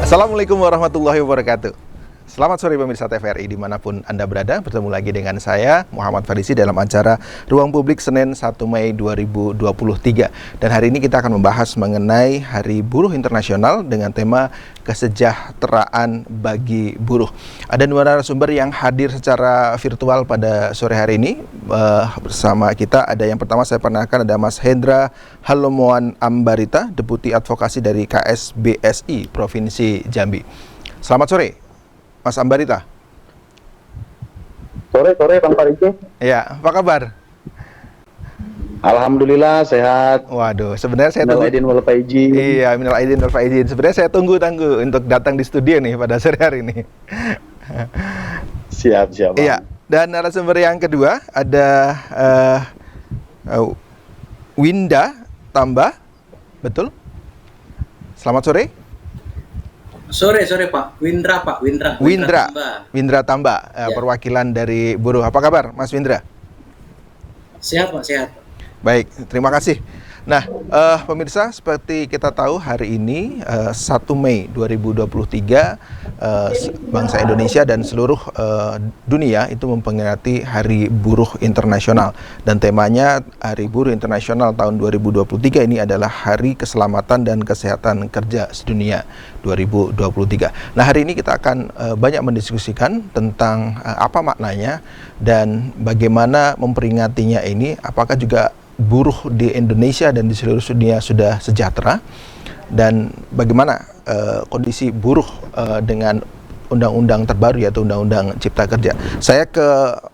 Assalamualaikum warahmatullahi wabarakatuh. Selamat sore pemirsa TVRI dimanapun Anda berada. Bertemu lagi dengan saya Muhammad Farisi dalam acara Ruang Publik Senin 1 Mei 2023. Dan hari ini kita akan membahas mengenai Hari Buruh Internasional dengan tema kesejahteraan bagi buruh. Ada dua narasumber yang hadir secara virtual pada sore hari ini bersama kita. Ada yang pertama saya perkenalkan, ada Mas Hendra Halomoan Ambarita, Deputi Advokasi dari KSBSI Provinsi Jambi. Selamat sore, Mas Ambarita. Sore Bang Farisi. Ya, apa kabar? Alhamdulillah sehat. Waduh, sebenarnya saya Minal aidin wal faizin. Iya, minal aidin wal faizin. Sebenarnya saya tunggu untuk datang di studio nih pada sore hari ini. Siap. Bang. Iya, dan narasumber yang kedua ada Winda Tamba. Betul? Selamat sore. Sore Pak, Windra Tamba, Ya. Perwakilan dari buruh. Apa kabar, Mas Windra? Sehat Pak, sehat. Baik, terima kasih. Nah, pemirsa, seperti kita tahu hari ini 1 Mei 2023 bangsa Indonesia dan seluruh dunia itu memperingati Hari Buruh Internasional, dan temanya Hari Buruh Internasional tahun 2023 ini adalah Hari Keselamatan dan Kesehatan Kerja Sedunia 2023. Nah, hari ini kita akan banyak mendiskusikan tentang apa maknanya dan bagaimana memperingatinya ini. Apakah juga buruh di Indonesia dan di seluruh dunia sudah sejahtera, dan bagaimana kondisi buruh dengan undang-undang terbaru yaitu Undang-Undang Cipta Kerja. Saya ke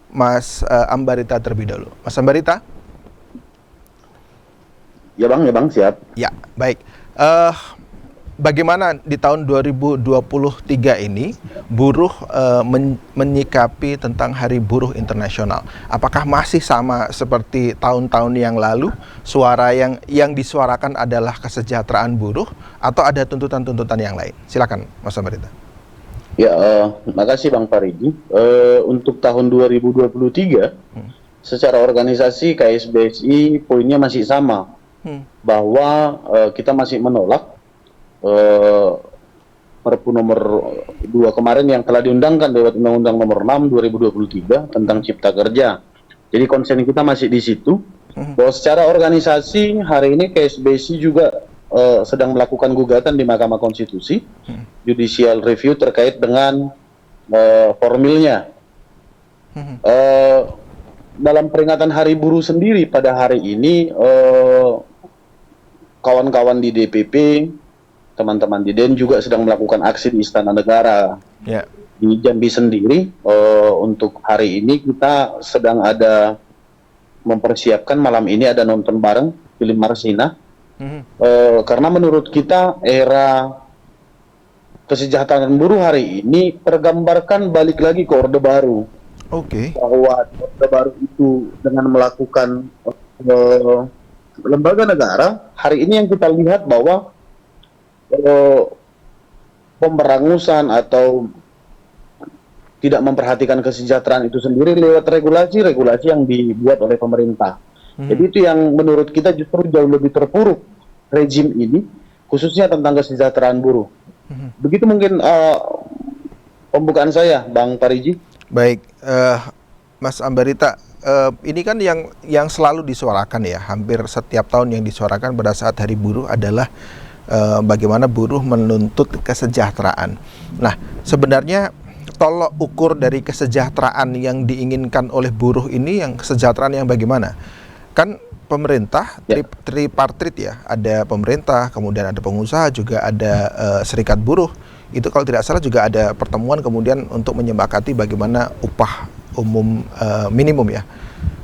Mas Ambarita terlebih dahulu. Mas Ambarita? Ya bang, siap. Ya, baik. Bagaimana di tahun 2023 ini buruh menyikapi tentang Hari Buruh Internasional? Apakah masih sama seperti tahun-tahun yang lalu? Suara yang disuarakan adalah kesejahteraan buruh atau ada tuntutan-tuntutan yang lain? Silakan, Mas Ambarita. Ya, makasih Bang Faridi. Untuk tahun 2023, secara organisasi KSBSI poinnya masih sama, bahwa kita masih menolak Perpu nomor 2 kemarin yang telah diundangkan lewat Undang-Undang nomor 6 2023 tentang Cipta Kerja. Jadi konsen kita masih di situ. Bahwa secara organisasi hari ini KSBSI juga sedang melakukan gugatan di Mahkamah Konstitusi, judicial review terkait dengan formilnya. Dalam peringatan Hari Buruh sendiri pada hari ini, kawan-kawan di DPP, teman-teman di DEN juga sedang melakukan aksi di Istana Negara. Ya. Di Jambi sendiri, untuk hari ini kita sedang ada mempersiapkan malam ini ada nonton bareng film Marsina. Karena menurut kita era kesejahteraan buruh hari ini tergambarkan balik lagi ke Orde Baru. Oke. Bahwa Orde Baru itu dengan melakukan lembaga negara, hari ini yang kita lihat bahwa pemberangusan atau tidak memperhatikan kesejahteraan itu sendiri lewat regulasi yang dibuat oleh pemerintah. Jadi itu yang menurut kita justru jauh lebih terpuruk rezim ini, khususnya tentang kesejahteraan buruh. Begitu mungkin pembukaan saya, Bang Pariji. Baik, Mas Ambarita, ini kan yang selalu disuarakan ya, hampir setiap tahun yang disuarakan pada saat Hari Buruh adalah bagaimana buruh menuntut kesejahteraan. Nah, sebenarnya tolok ukur dari kesejahteraan yang diinginkan oleh buruh ini, yang kesejahteraan yang bagaimana? Kan pemerintah tripartit ya, ada pemerintah, kemudian ada pengusaha, juga ada serikat buruh. Itu kalau tidak salah juga ada pertemuan kemudian untuk menyepakati bagaimana upah umum minimum ya.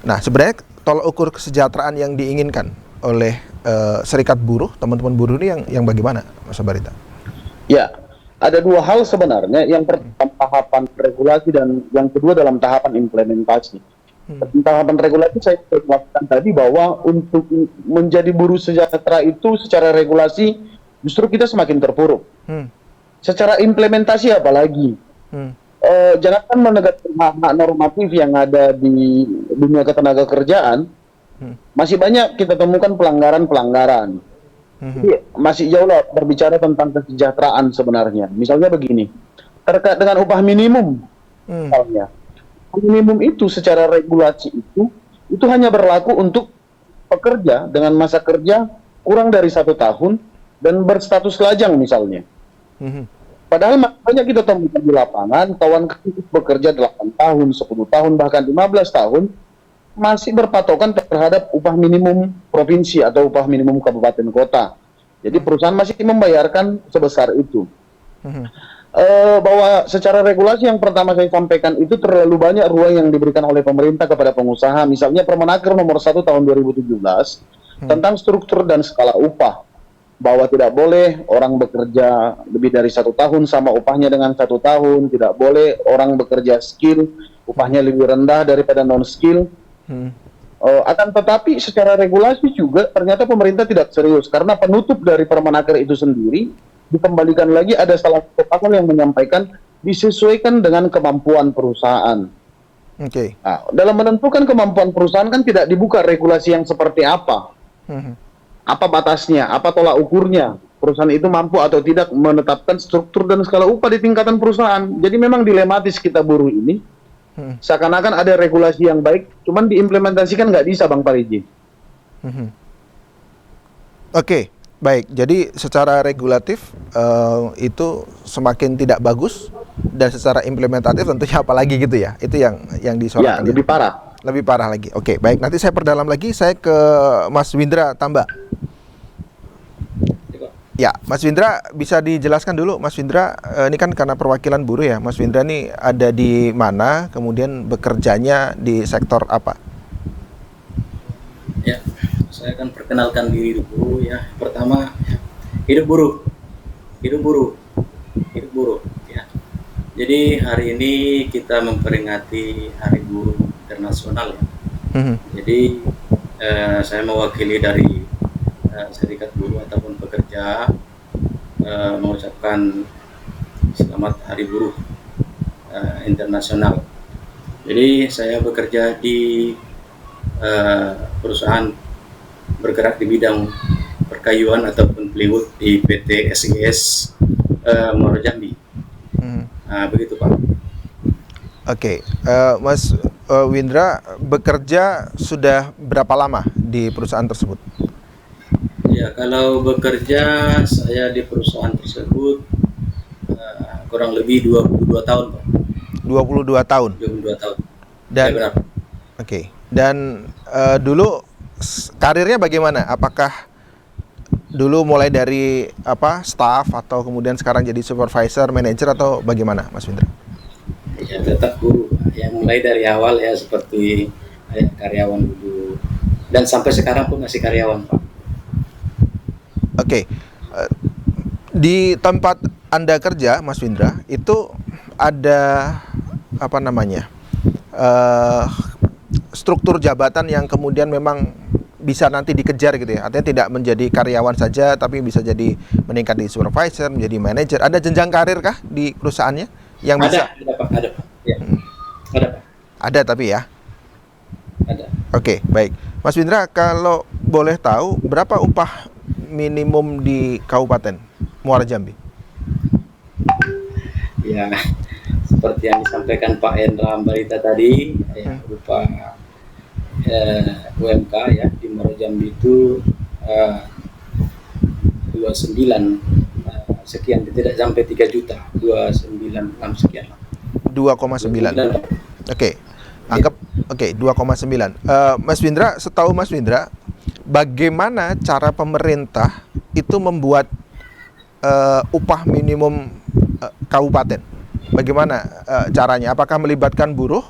Nah, sebenarnya tolok ukur kesejahteraan yang diinginkan oleh serikat buruh, teman-teman buruh ini yang bagaimana, Mas Ambarita? Ya, ada dua hal sebenarnya. Yang pertama tahapan regulasi dan yang kedua dalam tahapan implementasi. Tahapan regulasi saya jelaskan tadi bahwa untuk menjadi buruh sejahtera itu secara regulasi justru kita semakin terpuruk. Secara implementasi apalagi. Jangankan menegakkan hak normatif yang ada di dunia ketenaga kerjaan, masih banyak kita temukan pelanggaran-pelanggaran. Jadi masih jauh lah berbicara tentang kesejahteraan sebenarnya. Misalnya begini, terkait dengan upah minimum, misalnya, minimum itu secara regulasi itu hanya berlaku untuk pekerja dengan masa kerja kurang dari 1 tahun dan berstatus lajang misalnya. Padahal makanya kita temukan di lapangan, kawan kami bekerja 8 tahun, 10 tahun, bahkan 15 tahun, masih berpatokan terhadap upah minimum provinsi atau upah minimum kabupaten kota. Jadi perusahaan masih membayarkan sebesar itu. Bahwa secara regulasi yang pertama saya sampaikan itu terlalu banyak ruang yang diberikan oleh pemerintah kepada pengusaha. Misalnya Permenaker nomor 1 tahun 2017 tentang struktur dan skala upah. Bahwa tidak boleh orang bekerja lebih dari 1 tahun sama upahnya dengan 1 tahun. Tidak boleh orang bekerja skill, upahnya lebih rendah daripada non-skill. Akan tetapi secara regulasi juga ternyata pemerintah tidak serius karena penutup dari Permenaker itu sendiri dikembalikan lagi ada salah satu pasal yang menyampaikan disesuaikan dengan kemampuan perusahaan. Nah, dalam menentukan kemampuan perusahaan kan tidak dibuka regulasi yang seperti apa, apa batasnya, apa tolak ukurnya, perusahaan itu mampu atau tidak menetapkan struktur dan skala upah di tingkatan perusahaan. Jadi memang dilematis kita buruh ini. Seakan-akan ada regulasi yang baik, cuman diimplementasikan nggak bisa, Bang Pariji. Oke, baik. Jadi secara regulatif itu semakin tidak bagus dan secara implementatif tentunya apalagi gitu ya. Itu yang disorotkan. Ya, lebih parah. Lebih parah lagi. Oke, baik. Nanti saya perdalam lagi. Saya ke Mas Windra Tamba. Ya, Mas Windra bisa dijelaskan dulu, Mas Windra, ini kan karena perwakilan buruh ya, Mas Windra ini ada di mana, kemudian bekerjanya di sektor apa? Ya, saya akan perkenalkan diri dulu ya. Pertama, hidup buruh, hidup buruh, hidup buruh. Ya. Jadi hari ini kita memperingati Hari Buruh Internasional ya. Jadi saya mewakili dari serikat buruh ataupun pekerja mengucapkan selamat Hari Buruh Internasional. Jadi saya bekerja di perusahaan bergerak di bidang perkayuan ataupun plywood di PT SGS Muaro Jambi. Begitu Pak. Oke, Mas Windra bekerja sudah berapa lama di perusahaan tersebut? Ya, kalau bekerja saya di perusahaan tersebut kurang lebih 22 tahun, Pak. 22 tahun. 22 tahun. Dan ya, benar. Oke. Dan dulu karirnya bagaimana? Apakah dulu mulai dari staff atau kemudian sekarang jadi supervisor, manager atau bagaimana, Mas Windra? Ya, tetap guru. Ya, mulai dari awal ya seperti karyawan dulu dan sampai sekarang pun masih karyawan, Pak. Oke, di tempat Anda kerja, Mas Windra, itu ada struktur jabatan yang kemudian memang bisa nanti dikejar gitu ya. Artinya tidak menjadi karyawan saja, tapi bisa jadi meningkat di supervisor, menjadi manajer. Ada jenjang karir kah di perusahaannya yang bisa? Ada Pak, ada Pak. Ya. Ada Pak. Ada tapi ya. Ada. Oke, baik. Mas Windra, kalau boleh tahu berapa upah minimum di Kabupaten Muara Jambi? Ya, seperti yang disampaikan Pak Hendra Ambarita tadi, ya, berupa UMK ya di Muara Jambi itu 29 sekian, tidak sampai 3 juta, 296 sekian. 2,9. Oke. Anggap 2,9. Mas Windra, setahu Mas Windra, bagaimana cara pemerintah itu membuat upah minimum kabupaten? Bagaimana caranya? Apakah melibatkan buruh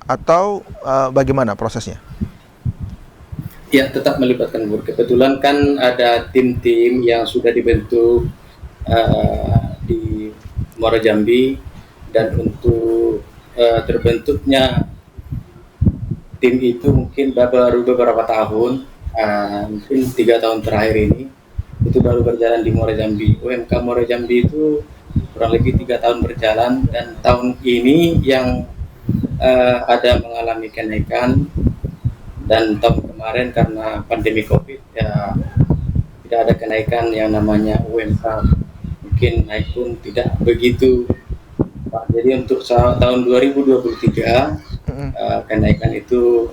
atau bagaimana prosesnya? Ya, tetap melibatkan buruh. Kebetulan kan ada tim-tim yang sudah dibentuk di Muara Jambi, dan untuk terbentuknya tim itu mungkin baru beberapa tahun, mungkin 3 tahun terakhir ini itu baru berjalan di Muara Jambi. UMK Muara Jambi itu kurang lebih 3 tahun berjalan, dan tahun ini yang ada mengalami kenaikan, dan tahun kemarin karena pandemi COVID ya tidak ada kenaikan yang namanya UMK. Mungkin naik pun tidak begitu, Pak. Jadi untuk tahun 2023 kenaikan itu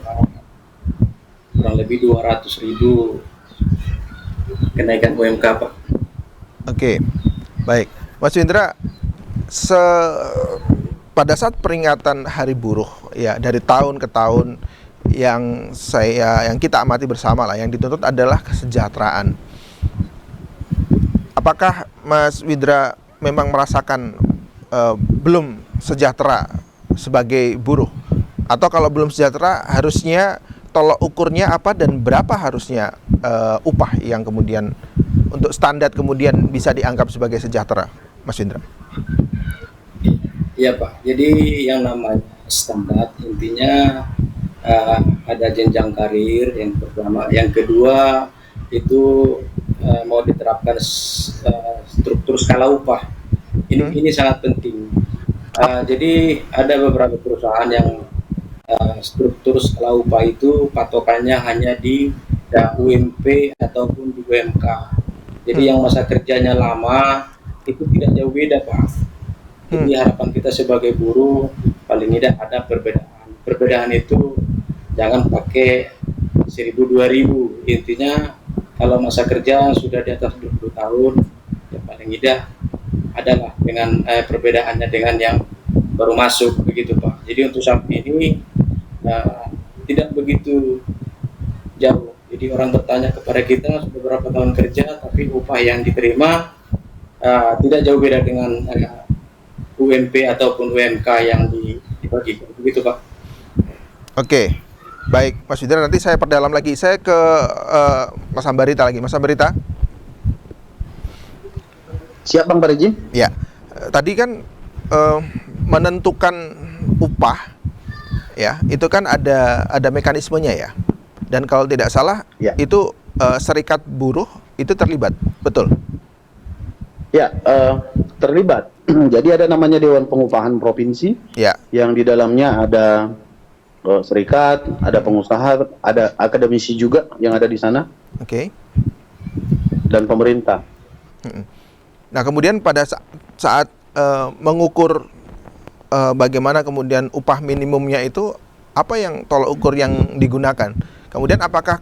kurang lebih 200.000 kenaikan UMK, Pak. Oke, baik. Mas Windra, pada saat peringatan Hari Buruh ya dari tahun ke tahun yang kita amati bersama lah, yang dituntut adalah kesejahteraan. Apakah Mas Windra memang merasakan belum sejahtera sebagai buruh? Atau kalau belum sejahtera, harusnya tolok ukurnya apa dan berapa harusnya upah yang kemudian untuk standar kemudian bisa dianggap sebagai sejahtera, Mas Windra? Iya, Pak. Jadi yang namanya standar intinya ada jenjang karir yang pertama, yang kedua itu mau diterapkan struktur skala upah. Ini sangat penting. Jadi ada beberapa perusahaan yang struktur skala upah itu patokannya hanya di UMP ataupun di UMK. Jadi yang masa kerjanya lama itu tidak jauh beda, Pak. Jadi harapan kita sebagai buruh paling tidak ada perbedaan. Perbedaan itu jangan pakai 1.000 2.000. Intinya kalau masa kerja sudah di atas 20 tahun, ya paling tidak adalah dengan perbedaannya dengan yang baru masuk begitu, Pak. Jadi untuk saat ini tidak begitu jauh. Jadi orang bertanya kepada kita sudah berapa tahun kerja, tapi upah yang diterima tidak jauh beda dengan UMP ataupun UMK yang dibagikan begitu, Pak. Oke, baik Mas Windra, nanti saya perdalam lagi. Saya ke Mas Ambarita lagi. Mas Ambarita. Siap Bang Pariji? Ya, tadi kan menentukan upah, ya itu kan ada mekanismenya ya. Dan kalau tidak salah, ya, itu serikat buruh itu terlibat, betul? Ya, terlibat. Jadi ada namanya Dewan Pengupahan Provinsi, ya, yang di dalamnya ada serikat, ada pengusaha, ada akademisi juga yang ada di sana. Oke. Dan pemerintah. Nah, kemudian pada saat mengukur bagaimana kemudian upah minimumnya itu, apa yang tolok ukur yang digunakan? Kemudian apakah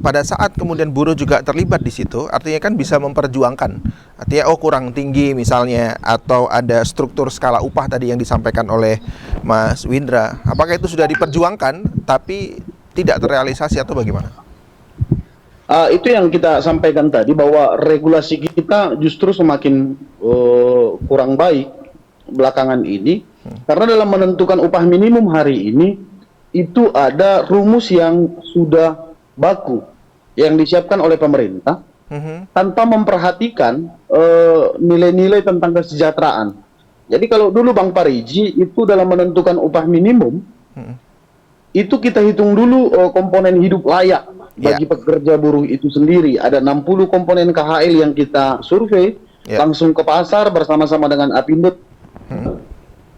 pada saat kemudian buruh juga terlibat di situ, artinya kan bisa memperjuangkan, artinya kurang tinggi misalnya, atau ada struktur skala upah tadi yang disampaikan oleh Mas Windra, apakah itu sudah diperjuangkan tapi tidak terrealisasi atau bagaimana? Itu yang kita sampaikan tadi, bahwa regulasi kita justru semakin kurang baik belakangan ini, karena dalam menentukan upah minimum hari ini itu ada rumus yang sudah baku yang disiapkan oleh pemerintah tanpa memperhatikan nilai-nilai tentang kesejahteraan. Jadi kalau dulu Bang Pariji itu dalam menentukan upah minimum itu kita hitung dulu komponen hidup layak bagi pekerja buruh itu sendiri. Ada 60 komponen KHL yang kita survei, langsung ke pasar bersama-sama dengan Apindo.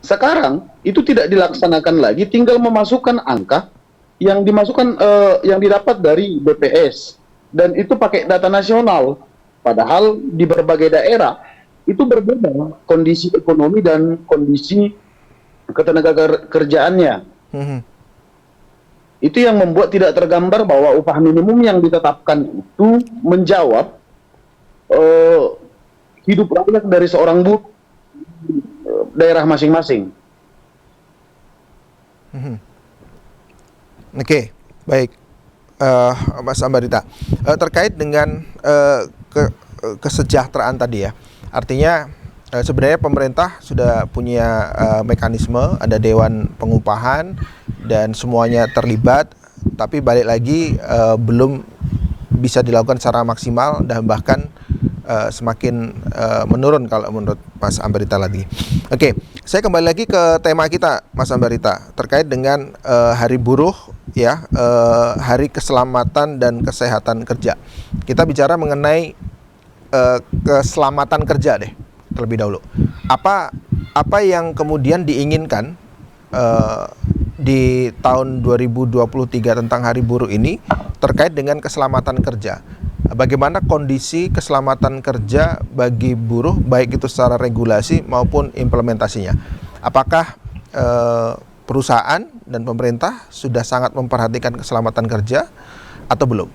Sekarang itu tidak dilaksanakan lagi, tinggal memasukkan angka yang dimasukkan yang didapat dari BPS, dan itu pakai data nasional. Padahal di berbagai daerah itu berbeda kondisi ekonomi dan kondisi ketenaga kerjaannya. Itu yang membuat tidak tergambar bahwa upah minimum yang ditetapkan itu menjawab hidup layak dari seorang buruh daerah masing-masing. Oke, baik, Mas Ambarita, terkait dengan kesejahteraan tadi ya, artinya sebenarnya pemerintah sudah punya mekanisme, ada Dewan Pengupahan dan semuanya terlibat, tapi balik lagi belum bisa dilakukan secara maksimal dan bahkan semakin menurun kalau menurut Mas Ambarita lagi. Oke, saya kembali lagi ke tema kita, Mas Ambarita, terkait dengan Hari Buruh, ya, Hari Keselamatan dan Kesehatan Kerja. Kita bicara mengenai keselamatan kerja deh terlebih dahulu. Apa yang kemudian diinginkan di tahun 2023 tentang Hari Buruh ini terkait dengan keselamatan kerja? bagaimana kondisi keselamatan kerja bagi buruh, baik itu secara regulasi maupun implementasinya. Apakah perusahaan dan pemerintah sudah sangat memperhatikan keselamatan kerja atau belum?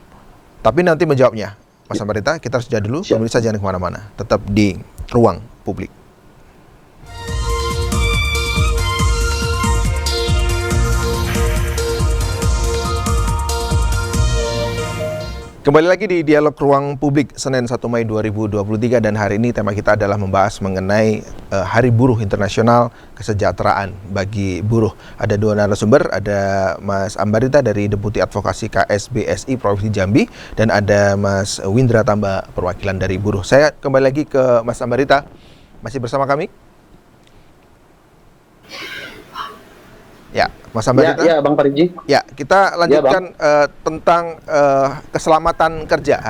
Tapi nanti menjawabnya, Mas Ambarita, kita harus jeda dulu. Pemirsa jangan kemana-mana, tetap di Ruang Publik. Kembali lagi di Dialog Ruang Publik Senin 1 Mei 2023 dan hari ini tema kita adalah membahas mengenai Hari Buruh Internasional, kesejahteraan bagi buruh. Ada dua narasumber, ada Mas Ambarita dari Deputi Advokasi KSBSI Provinsi Jambi dan ada Mas Windra Tamba perwakilan dari buruh. Saya kembali lagi ke Mas Ambarita, masih bersama kami? Ya, Mas Ambarita. Ya, Bang Parigi. Ya, kita lanjutkan tentang keselamatan kerja.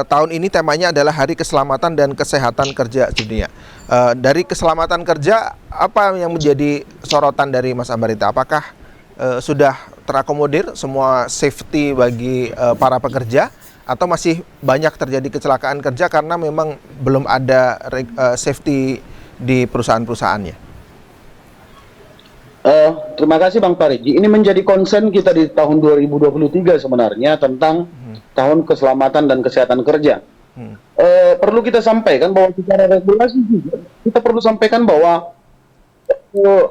Tahun ini temanya adalah Hari Keselamatan dan Kesehatan Kerja Sedunia. Dari keselamatan kerja, apa yang menjadi sorotan dari Mas Ambarita? Apakah sudah terakomodir semua safety bagi para pekerja, atau masih banyak terjadi kecelakaan kerja karena memang belum ada safety di perusahaan-perusahaannya? Terima kasih Bang Parigi. Ini menjadi concern kita di tahun 2023 sebenarnya tentang tahun keselamatan dan kesehatan kerja. Perlu kita sampaikan bahwa secara regulasi juga kita perlu sampaikan bahwa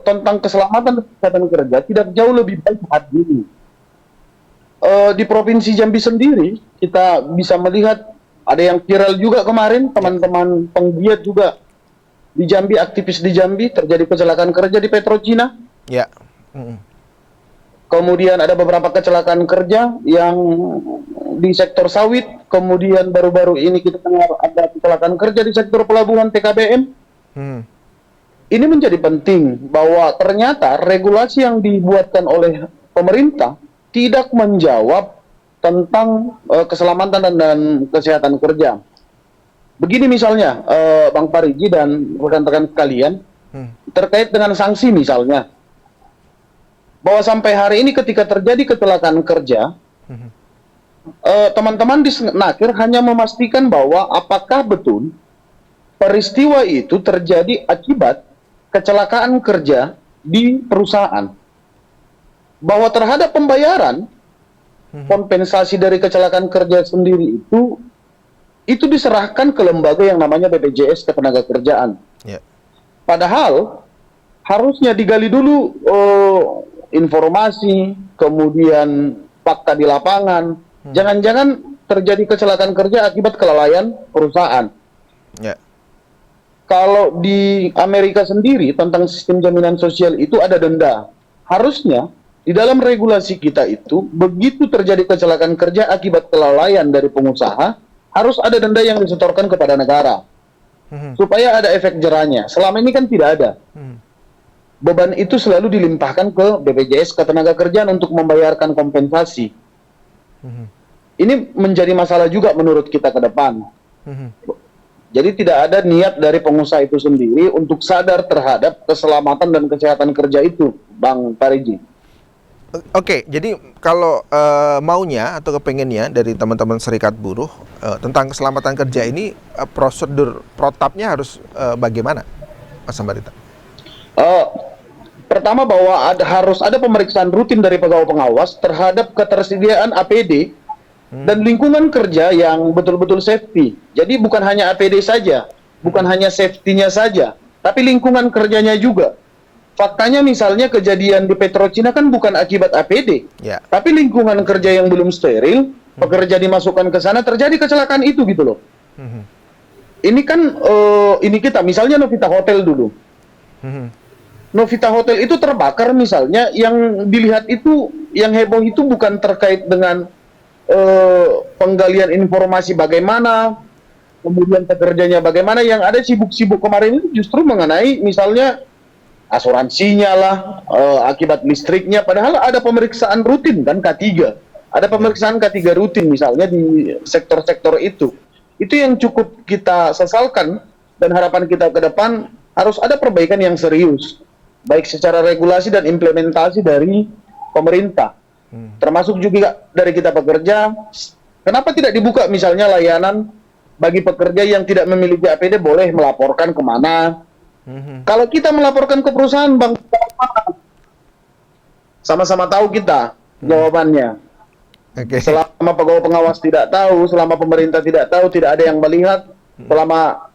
tentang keselamatan dan kesehatan kerja tidak jauh lebih baik saat ini. Di Provinsi Jambi sendiri kita bisa melihat ada yang viral juga kemarin, teman-teman penggiat juga di Jambi, aktivis di Jambi, terjadi kecelakaan kerja di Petrocina. Ya. Kemudian ada beberapa kecelakaan kerja yang di sektor sawit. Kemudian baru-baru ini kita dengar ada kecelakaan kerja di sektor pelabuhan TKBM. Ini menjadi penting bahwa ternyata regulasi yang dibuatkan oleh pemerintah tidak menjawab tentang keselamatan dan kesehatan kerja. Begini misalnya, Bang Parigi dan rekan-rekan sekalian, terkait dengan sanksi misalnya, bahwa sampai hari ini ketika terjadi kecelakaan kerja, teman-teman di Senakir hanya memastikan bahwa apakah betul peristiwa itu terjadi akibat kecelakaan kerja di perusahaan. Bahwa terhadap pembayaran kompensasi dari kecelakaan kerja sendiri itu diserahkan ke lembaga yang namanya BPJS Ketenagakerjaan. Padahal harusnya digali dulu informasi, kemudian fakta di lapangan. Jangan-jangan terjadi kecelakaan kerja akibat kelalaian perusahaan. Kalau di Amerika sendiri tentang sistem jaminan sosial itu ada denda. Harusnya di dalam regulasi kita itu begitu terjadi kecelakaan kerja akibat kelalaian dari pengusaha, harus ada denda yang disetorkan kepada negara. Supaya ada efek jerahnya. Selama ini kan tidak ada. Beban itu selalu dilimpahkan ke BPJS Ketenagakerjaan untuk membayarkan kompensasi. Ini menjadi masalah juga menurut kita ke depan. Jadi tidak ada niat dari pengusaha itu sendiri untuk sadar terhadap keselamatan dan kesehatan kerja itu, Bang Parigi. Oke, jadi kalau maunya atau kepengennya dari teman-teman serikat buruh tentang keselamatan kerja ini, prosedur protapnya harus bagaimana, Mas Ambarita? Pertama bahwa harus ada pemeriksaan rutin dari pegawai pengawas terhadap ketersediaan APD dan lingkungan kerja yang betul-betul safety. Jadi bukan hanya APD saja, bukan hanya safety-nya saja, tapi lingkungan kerjanya juga. Faktanya misalnya kejadian di Petrocina kan bukan akibat APD, tapi lingkungan kerja yang belum steril, pekerja dimasukkan ke sana, terjadi kecelakaan itu gitu loh. Ini kan, ini kita, misalnya Novita Hotel dulu. Novita Hotel itu terbakar misalnya, yang dilihat itu, yang heboh itu bukan terkait dengan penggalian informasi bagaimana, kemudian pekerjanya bagaimana, yang ada sibuk-sibuk kemarin itu justru mengenai misalnya asuransinya lah, akibat listriknya, padahal ada pemeriksaan rutin kan K3. Ada pemeriksaan K3 rutin misalnya di sektor-sektor itu. Itu yang cukup kita sesalkan dan harapan kita ke depan harus ada perbaikan yang serius. Baik secara regulasi dan implementasi dari pemerintah. Termasuk juga dari kita pekerja, Kenapa tidak dibuka misalnya layanan bagi pekerja yang tidak memiliki APD boleh melaporkan kemana? Kalau kita melaporkan ke perusahaan, Bang, sama-sama tahu kita jawabannya. Oke. Selama pegawai pengawas tidak tahu, selama pemerintah tidak tahu, tidak ada yang melihat, selama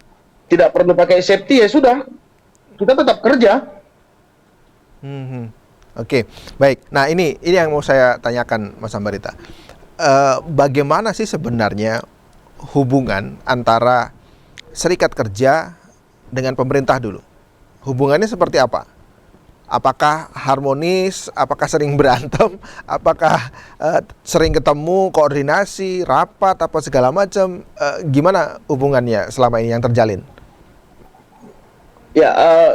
tidak perlu pakai safety, ya sudah, kita tetap kerja. Oke, baik. Nah, ini yang mau saya tanyakan, Mas Ambarita. Bagaimana sih sebenarnya hubungan antara serikat kerja dengan pemerintah dulu? Hubungannya seperti apa? Apakah harmonis? Apakah sering berantem? Apakah sering ketemu, koordinasi, rapat, apa segala macam? Gimana hubungannya selama ini yang terjalin? Ya,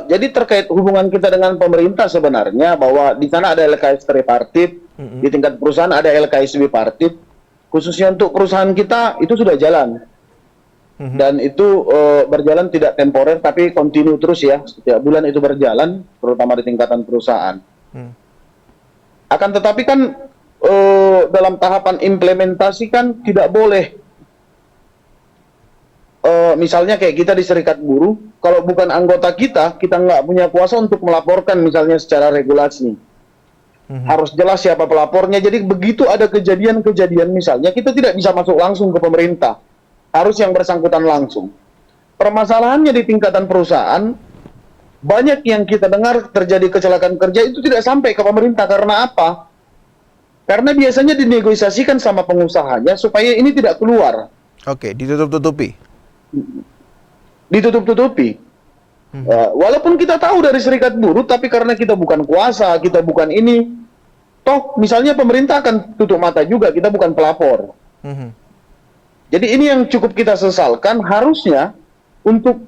jadi terkait hubungan kita dengan pemerintah sebenarnya bahwa di sana ada LKS tripartit, di tingkat perusahaan ada LKS bipartit. Khususnya untuk perusahaan kita itu sudah jalan. Dan itu berjalan tidak temporer tapi kontinu terus ya. Setiap bulan itu berjalan, terutama di tingkatan perusahaan. Akan tetapi kan dalam tahapan implementasi kan tidak boleh. Misalnya kayak kita di serikat buruh, kalau bukan anggota kita nggak punya kuasa untuk melaporkan misalnya secara regulasi. Harus jelas siapa pelapornya. Jadi begitu ada kejadian-kejadian misalnya, kita tidak bisa masuk langsung ke pemerintah. Harus yang bersangkutan langsung. Permasalahannya di tingkatan perusahaan, banyak yang kita dengar terjadi kecelakaan kerja itu tidak sampai ke pemerintah. Karena apa? Karena biasanya dinegosiasikan sama pengusahanya supaya ini tidak keluar. Oke, ditutup-tutupi. Walaupun kita tahu dari serikat buruh, tapi karena kita bukan kuasa, kita bukan ini, toh misalnya pemerintah akan tutup mata juga, kita bukan pelapor. Jadi ini yang cukup kita sesalkan. Harusnya untuk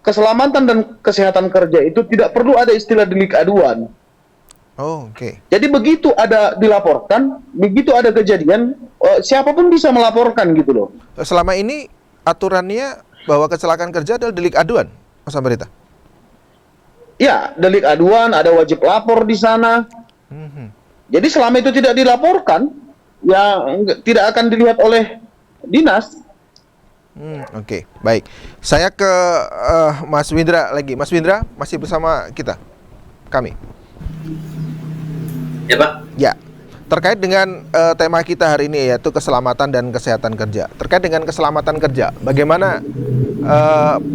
keselamatan dan kesehatan kerja itu tidak perlu ada istilah delik aduan. Oke. Jadi begitu ada dilaporkan, begitu ada kejadian, siapapun bisa melaporkan gitu loh. Selama ini aturannya bahwa kecelakaan kerja adalah delik aduan, Mas Ambarita? Ya, delik aduan, ada wajib lapor di sana. Jadi selama itu tidak dilaporkan, ya tidak akan dilihat oleh dinas. Oke, baik. Saya ke Mas Windra lagi. Mas Windra masih bersama kami. Ya, Pak. Ya. Terkait dengan tema kita hari ini, yaitu keselamatan dan kesehatan kerja. Terkait dengan keselamatan kerja, bagaimana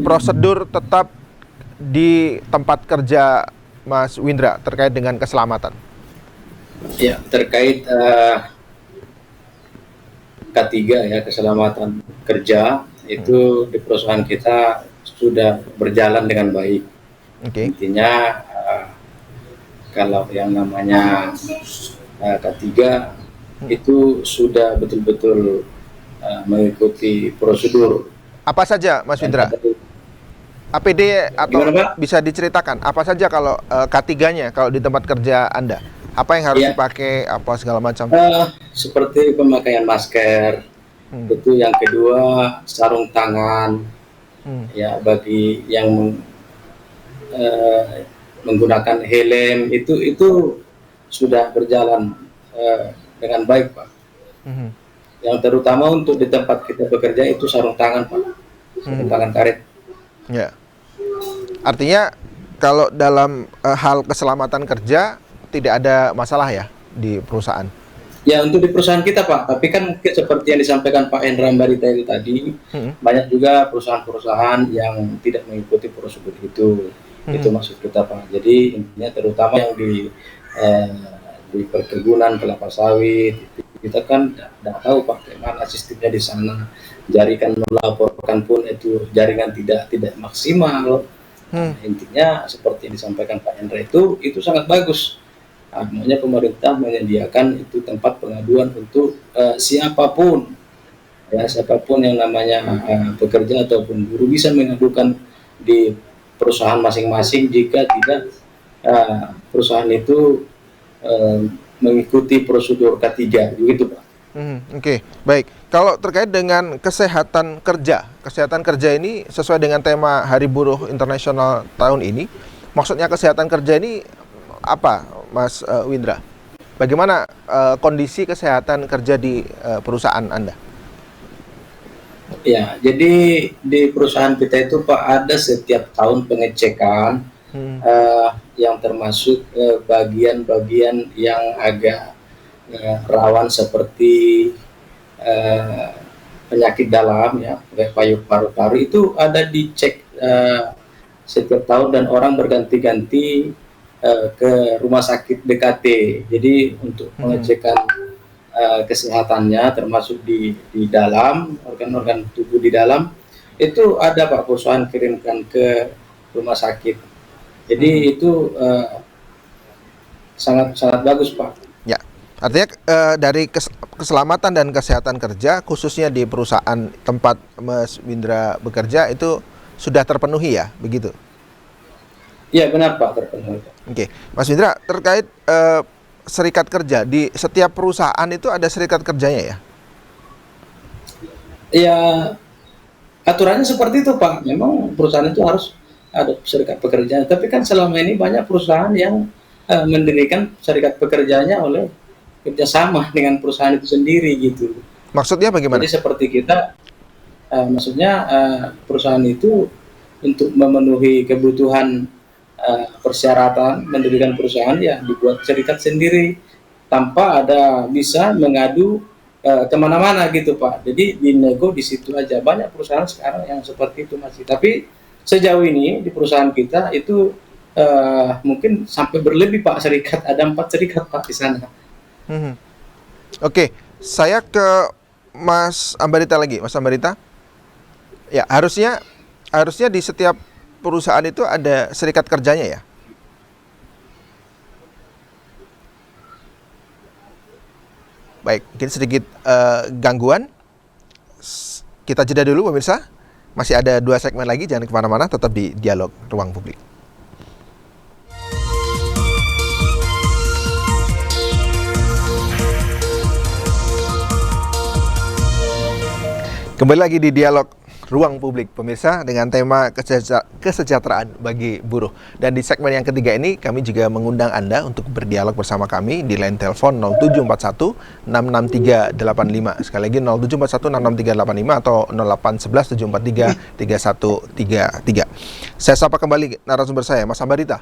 prosedur tetap di tempat kerja Mas Windra terkait dengan keselamatan? Ya, terkait K3 ya, keselamatan kerja, itu di perusahaan kita sudah berjalan dengan baik. Intinya kalau yang namanya K3 itu sudah betul-betul mengikuti prosedur. Apa saja, Mas Windra? APD atau Gimana, Pak? Bisa diceritakan apa saja kalau K3-nya kalau di tempat kerja Anda? Apa yang harus dipakai, apa segala macam? Seperti pemakaian masker, itu yang kedua sarung tangan, ya bagi yang menggunakan helm itu sudah berjalan dengan baik, Pak. Yang terutama untuk di tempat kita bekerja itu sarung tangan, Pak. Sarung tangan karet. Ya. Artinya kalau dalam hal keselamatan kerja tidak ada masalah ya di perusahaan? Ya, untuk di perusahaan kita, Pak. Tapi kan mungkin seperti yang disampaikan Pak Hendra Ambarita itu tadi, banyak juga perusahaan-perusasahaan yang tidak mengikuti prosedur itu. Itu maksud kita, Pak. Jadi intinya terutama yang di perkebunan kelapa sawit, kita kan tidak tahu Pak bagaimana sistemnya di sana. Jaringan melaporkan pun itu jaringan tidak maksimal. Intinya seperti yang disampaikan Pak Hendra itu sangat bagus. Makanya pemerintah menyediakan itu tempat pengaduan untuk siapapun, ya siapapun yang namanya pekerja ataupun buruh bisa mengadukan di perusahaan masing-masing jika tidak perusahaan itu mengikuti prosedur K3, begitu Pak. Oke, baik. Kalau terkait dengan kesehatan kerja ini sesuai dengan tema Hari Buruh Internasional tahun ini, maksudnya kesehatan kerja ini apa, Mas Windra? Bagaimana kondisi kesehatan kerja di perusahaan Anda? Ya, jadi di perusahaan kita itu Pak ada setiap tahun pengecekan yang termasuk bagian-bagian yang agak rawan seperti penyakit dalam ya, kayak paru-paru itu ada dicek setiap tahun dan orang berganti-ganti ke rumah sakit DKT. Jadi untuk pengecekan kesehatannya termasuk di dalam organ-organ tubuh di dalam itu ada Pak perusahaan kirimkan ke rumah sakit. Jadi itu sangat bagus Pak. Ya, artinya dari keselamatan dan kesehatan kerja khususnya di perusahaan tempat Mas Windra bekerja itu sudah terpenuhi ya, begitu? Iya benar Pak, terpenuhi. Oke, Mas Windra, terkait serikat kerja di setiap perusahaan itu ada serikat kerjanya ya? Ya aturannya seperti itu Pak. Memang perusahaan itu harus ada serikat pekerjaan. Tapi kan selama ini banyak perusahaan yang mendirikan serikat pekerjaannya oleh kerjasama dengan perusahaan itu sendiri gitu. Maksudnya bagaimana? Jadi seperti kita, maksudnya perusahaan itu untuk memenuhi kebutuhan persyaratan mendirikan perusahaan ya dibuat serikat sendiri tanpa ada bisa mengadu kemana-mana gitu Pak. Jadi dinego di situ aja. Banyak perusahaan sekarang yang seperti itu masih. Tapi sejauh ini di perusahaan kita itu mungkin sampai berlebih Pak serikat. Ada 4 serikat Pak di sana. Oke, saya ke Mas Ambarita lagi. Mas Ambarita, ya harusnya di setiap perusahaan itu ada serikat kerjanya ya? Baik, mungkin sedikit gangguan. Kita jeda dulu pemirsa. Masih ada 2 segmen lagi, jangan kemana-mana, tetap di Dialog Ruang Publik. Kembali lagi di Dialog Ruang Publik, pemirsa, dengan tema kesejahteraan bagi buruh. Dan di segmen yang ketiga ini, kami juga mengundang Anda untuk berdialog bersama kami di line telepon 0741 66385. Sekali lagi 0741 66385 atau 0811 743 3133. Saya sapa kembali narasumber saya, Mas Ambarita.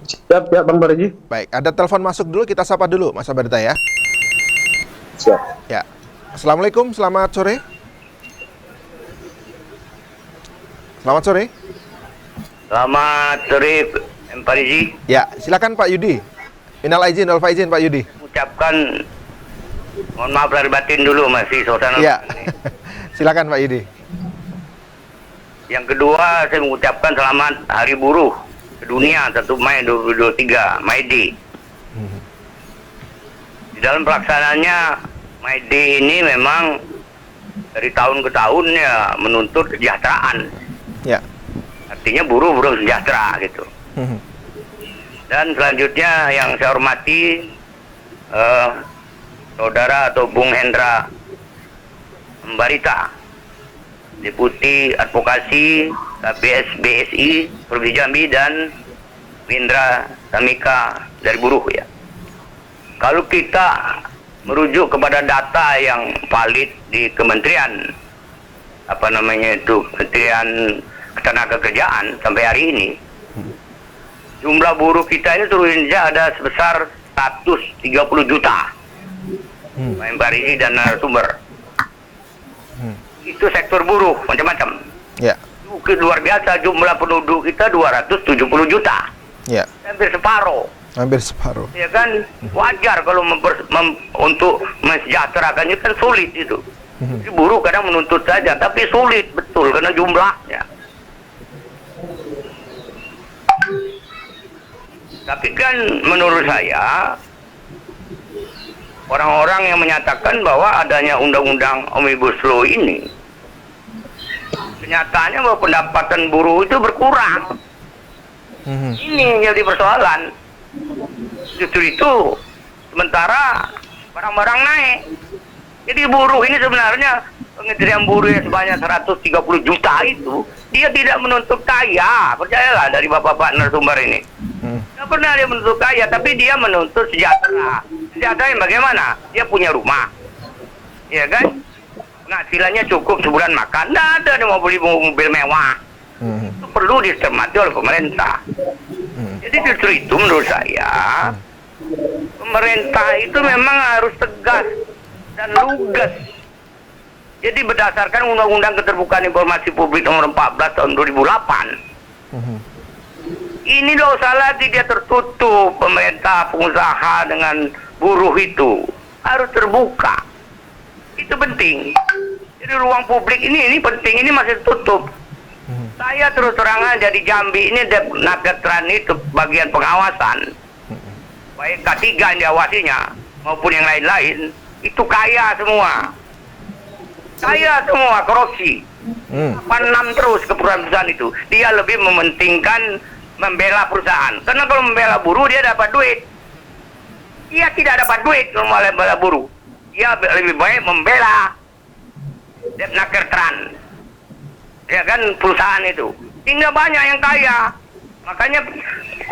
Siap, Bang Barji. Baik, ada telepon masuk dulu, kita sapa dulu Mas Ambarita ya. Siap. Ya. Assalamualaikum, selamat sore. Selamat sore. Selamat sore, Pak Rizi. Ya, silakan Pak Yudi. Minal aizin wal faizin Pak Yudi. Ucapkan mohon maaf lahir batin dulu, masih suasana. Ya. Silakan Pak Yudi. Yang kedua, saya mengucapkan selamat Hari Buruh Sedunia 1 Mei 2023, May Day. Di dalam pelaksanaannya May Day ini memang dari tahun ke tahun ya menuntut kesejahteraan. Ya. Artinya buruh sejahtera gitu. Dan selanjutnya yang saya hormati saudara atau Bung Hendra Ambarita, Deputi Advokasi KBS BSI Provinsi Jambi, dan Windra Tamika dari buruh ya. Kalau kita merujuk kepada data yang valid di Kementerian Kementerian Ketenagakerjaan sampai hari ini, jumlah buruh kita ini seluruh Indonesia ada sebesar 130 juta. Pak Rizi dan narasumber. Itu sektor buruh macam-macam. Ya. Luar biasa, jumlah penduduk kita 270 juta. Ya. Hampir separuh. Hampir separuh. Ya kan, wajar kalau untuk mensejahterakannya kan sulit itu. Buruh kadang menuntut saja, tapi sulit betul karena jumlahnya. Tapi kan menurut saya, orang-orang yang menyatakan bahwa adanya undang-undang Omnibus Law ini, kenyataannya bahwa pendapatan buruh itu berkurang. Ini yang jadi persoalan. Justru itu, sementara barang-barang naik. Jadi buruh ini sebenarnya, pengecualian buruh yang sebanyak 130 juta itu, dia tidak menuntut kaya. Percayalah dari bapak-bapak narasumber ini. Nggak pernah dia menuntut kaya, tapi dia menuntut sejahtera. Sejahtera yang bagaimana? Dia punya rumah, ya kan? Penghasilannya cukup sebulan makan, nggak ada dia mau beli mobil mewah. Itu perlu dicermati oleh pemerintah. Jadi justru itu menurut saya, pemerintah itu memang harus tegas dan lugas. Jadi berdasarkan Undang-Undang Keterbukaan Informasi Publik Nomor 14 Tahun 2008, ini loh salah dia tertutup. Pemerintah, pengusaha dengan buruh itu harus terbuka. Itu penting. Jadi ruang publik ini penting, ini masih tutup. Saya terus terangan jadi Jambi ini Naketran itu bagian pengawasan. Baik K3 yang diawasinya maupun yang lain-lain itu kaya semua. Kaya semua, korupsi. 6 terus ke perusahaan itu. Dia lebih mementingkan membela perusahaan. Karena kalau membela buruh dia dapat duit. Dia tidak dapat duit kalau membela buruh. Dia lebih baik membela Naketran. Ya kan perusahaan itu. Hingga banyak yang kaya.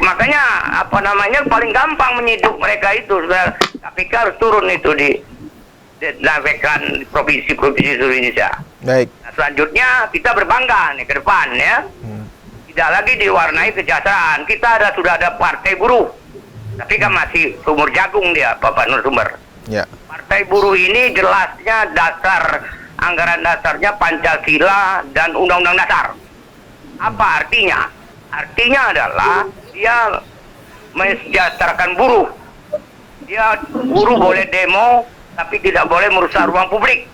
Makanya apa namanya paling gampang menyiduk mereka itu. KPK harus turun itu di provinsi-provinsi seluruh Indonesia. Baik. Nah, selanjutnya kita berbangga nih ke depan ya. Tidak lagi diwarnai kesejahteraan. Kita sudah ada partai buruh. Tapi kan masih sumur jagung dia, Bapak Narasumber. Ya. Partai buruh ini jelasnya anggaran dasarnya Pancasila dan Undang-Undang Dasar. Apa artinya? Artinya adalah dia mensejahterakan buruh. Buruh boleh demo, tapi tidak boleh merusak ruang publik.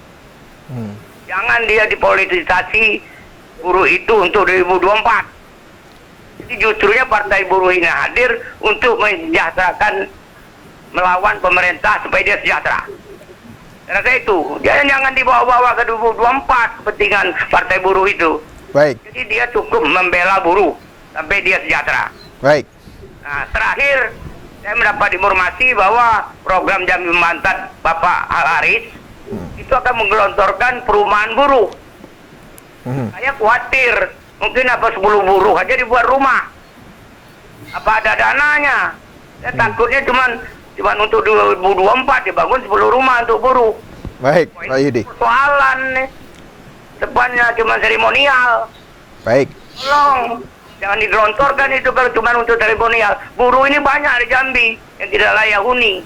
Jangan dia dipolitisasi buruh itu untuk 2024. Jadi justrunya partai buruh ini hadir untuk mensejahterakan, melawan pemerintah supaya dia sejahtera. Karena itu, jangan dibawa-bawa ke 2024 kepentingan partai buruh itu. Baik. Jadi dia cukup membela buruh sampai dia sejahtera. Baik. Nah, terakhir saya mendapat informasi bahwa program Jambi Memantad Bapak Al-Haris itu akan menggelontorkan perumahan buruh. Saya khawatir mungkin 10 buruh aja dibuat rumah. Apa ada dananya? Saya takutnya cuman untuk 2024 dibangun 10 rumah untuk buruh. Baik, Pak Yudi. Persoalan nih. Depannya cuma seremonial. Baik. Tolong jangan digelontorkan itu kalau cuma untuk seremonial. Buruh ini banyak di Jambi yang tidak layak huni.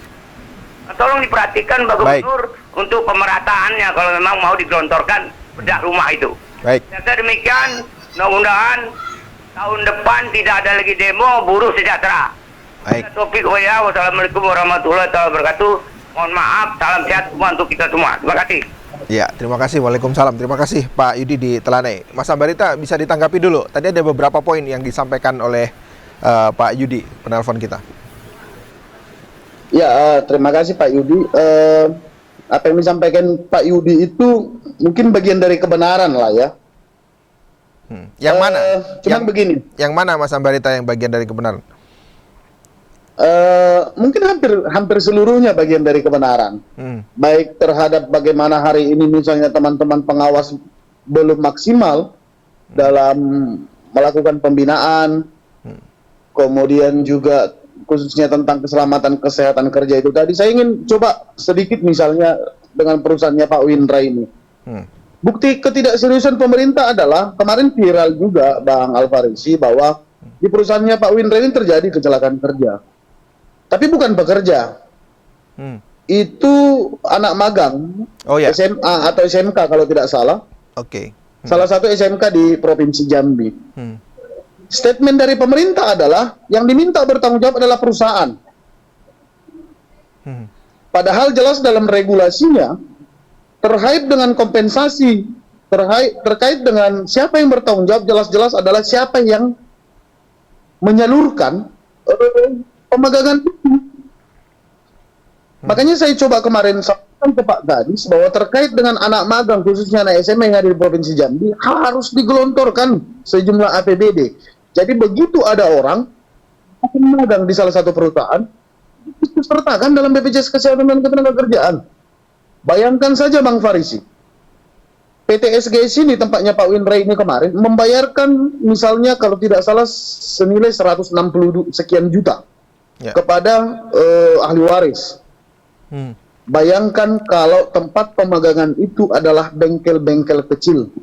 Nah, tolong diperhatikan Pak Gubernur untuk pemerataannya kalau memang mau digelontorkan bedah rumah itu. Baik. Saya demikian, mudah-mudahan tahun depan tidak ada lagi demo, buruh sejahtera. Baik. Topik wassalamualaikum warahmatullahi wabarakatuh. Mohon maaf, salam sehat semua untuk kita semua. Terima kasih. Ya, terima kasih. Waalaikumsalam. Terima kasih Pak Yudi di Telanai. Mas Ambarita bisa ditanggapi dulu. Tadi ada beberapa poin yang disampaikan oleh Pak Yudi, penelpon kita. Ya, terima kasih Pak Yudi. Apa yang disampaikan Pak Yudi itu mungkin bagian dari kebenaran lah ya. Yang mana? Cuman begini. Yang mana Mas Ambarita yang bagian dari kebenaran? Mungkin hampir seluruhnya bagian dari kebenaran. Baik terhadap bagaimana hari ini misalnya teman-teman pengawas belum maksimal dalam melakukan pembinaan, kemudian juga khususnya tentang keselamatan kesehatan kerja itu tadi. Saya ingin coba sedikit misalnya dengan perusahaannya Pak Windra ini. Bukti ketidakseriusan pemerintah adalah kemarin viral juga Bang Alfarisi bahwa di perusahaannya Pak Windra ini terjadi kecelakaan kerja. Tapi bukan pekerja. Itu anak magang. SMA atau SMK kalau tidak salah. Oke. Salah satu SMK di Provinsi Jambi. Statement dari pemerintah adalah yang diminta bertanggung jawab adalah perusahaan. Padahal jelas dalam regulasinya terkait dengan kompensasi, terkait dengan siapa yang bertanggung jawab, jelas-jelas adalah siapa yang menyalurkan pemagangan itu. Makanya saya coba kemarin sampaikan ke Pak Gadis bahwa terkait dengan anak magang khususnya anak SMA yang ada di Provinsi Jambi harus digelontorkan sejumlah APBD. Jadi begitu ada orang magang di salah satu perusahaan disertakan dalam BPJS Kesehatan dan Ketenagakerjaan. Bayangkan saja Bang Farisi, PT SGS ini tempatnya Pak Winray ini kemarin membayarkan misalnya kalau tidak salah senilai 160 sekian juta kepada ahli waris. Bayangkan kalau tempat pemagangan itu adalah bengkel-bengkel kecil.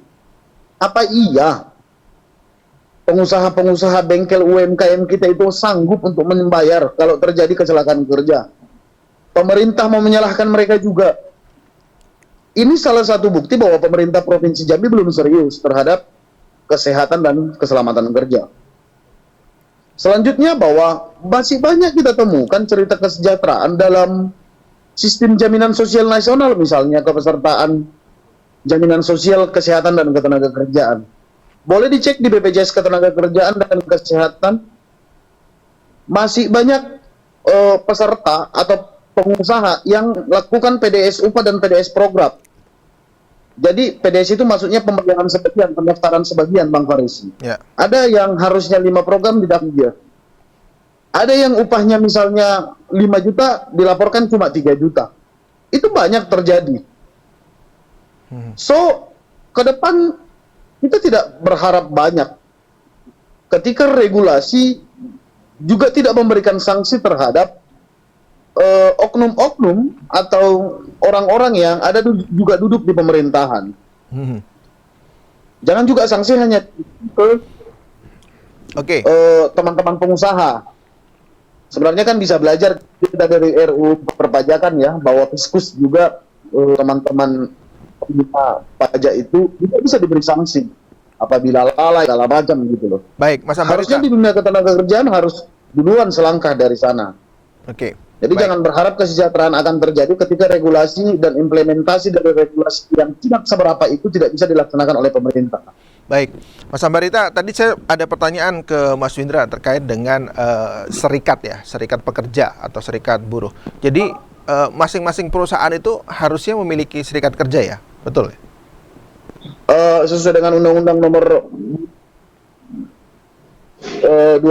Apa iya pengusaha-pengusaha bengkel UMKM kita itu sanggup untuk membayar kalau terjadi kecelakaan kerja? Pemerintah mau menyalahkan mereka juga. Ini salah satu bukti bahwa pemerintah Provinsi Jambi belum serius terhadap kesehatan dan keselamatan kerja. Selanjutnya bahwa masih banyak kita temukan cerita kesejahteraan dalam sistem jaminan sosial nasional, misalnya kepesertaan jaminan sosial kesehatan dan ketenagakerjaan. Boleh dicek di BPJS Ketenagakerjaan dan Kesehatan, masih banyak peserta atau pengusaha yang lakukan PDS upah dan PDS program. Jadi PDS itu maksudnya pembayaran sebagian, pendaftaran sebagian, Bang Farisi. Ada yang harusnya 5 program tidak dia. Ada yang upahnya misalnya 5 juta dilaporkan cuma 3 juta. Itu banyak terjadi. So, ke depan kita tidak berharap banyak. Ketika regulasi juga tidak memberikan sanksi terhadap oknum-oknum atau orang-orang yang ada juga duduk di pemerintahan. Jangan juga sanksi hanya ke teman-teman pengusaha. Sebenarnya kan bisa belajar kita dari RU perpajakan ya, bahwa Fiskus juga teman-teman pengguna pajak itu juga bisa diberi sanksi apabila lalai segala macam gitu loh. Baik, Mas Ambarita. Harusnya di dunia ketenagakerjaan harus duluan selangkah dari sana. Jadi jangan berharap kesejahteraan akan terjadi ketika regulasi dan implementasi dari regulasi yang tidak seberapa itu tidak bisa dilaksanakan oleh pemerintah. Baik, Mas Ambarita, tadi saya ada pertanyaan ke Mas Windra terkait dengan serikat ya, serikat pekerja atau serikat buruh. Jadi masing-masing perusahaan itu harusnya memiliki serikat kerja ya, betul ya? Sesuai dengan Undang-Undang Nomor 2000,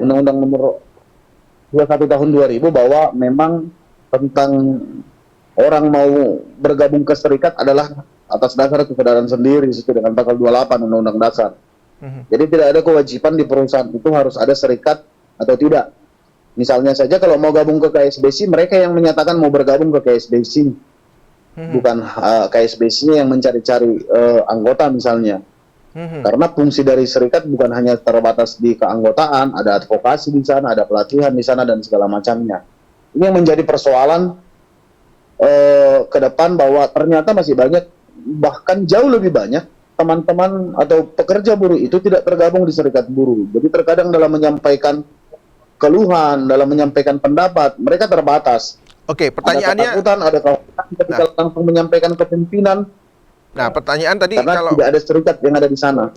Undang-Undang Nomor 21 Tahun 2000 bahwa memang tentang orang mau bergabung ke serikat adalah atas dasar kesadaran sendiri sesuai dengan pasal 28 Undang-Undang Dasar. Jadi tidak ada kewajiban di perusahaan itu harus ada serikat atau tidak. Misalnya saja kalau mau gabung ke KSBC, mereka yang menyatakan mau bergabung ke KSBC, bukan KSBC yang mencari-cari anggota misalnya. Karena fungsi dari serikat bukan hanya terbatas di keanggotaan, ada advokasi di sana, ada pelatihan di sana dan segala macamnya. Ini yang menjadi persoalan ke depan bahwa ternyata masih banyak, bahkan jauh lebih banyak teman-teman atau pekerja buruh itu tidak tergabung di serikat buruh. Jadi terkadang dalam menyampaikan keluhan, dalam menyampaikan pendapat, mereka terbatas. Pertanyaannya, ada ketakutan, ada kekhawatiran ketika langsung menyampaikan ke pimpinan. Nah, pertanyaan tadi karena kalau tidak ada serikat yang ada di sana.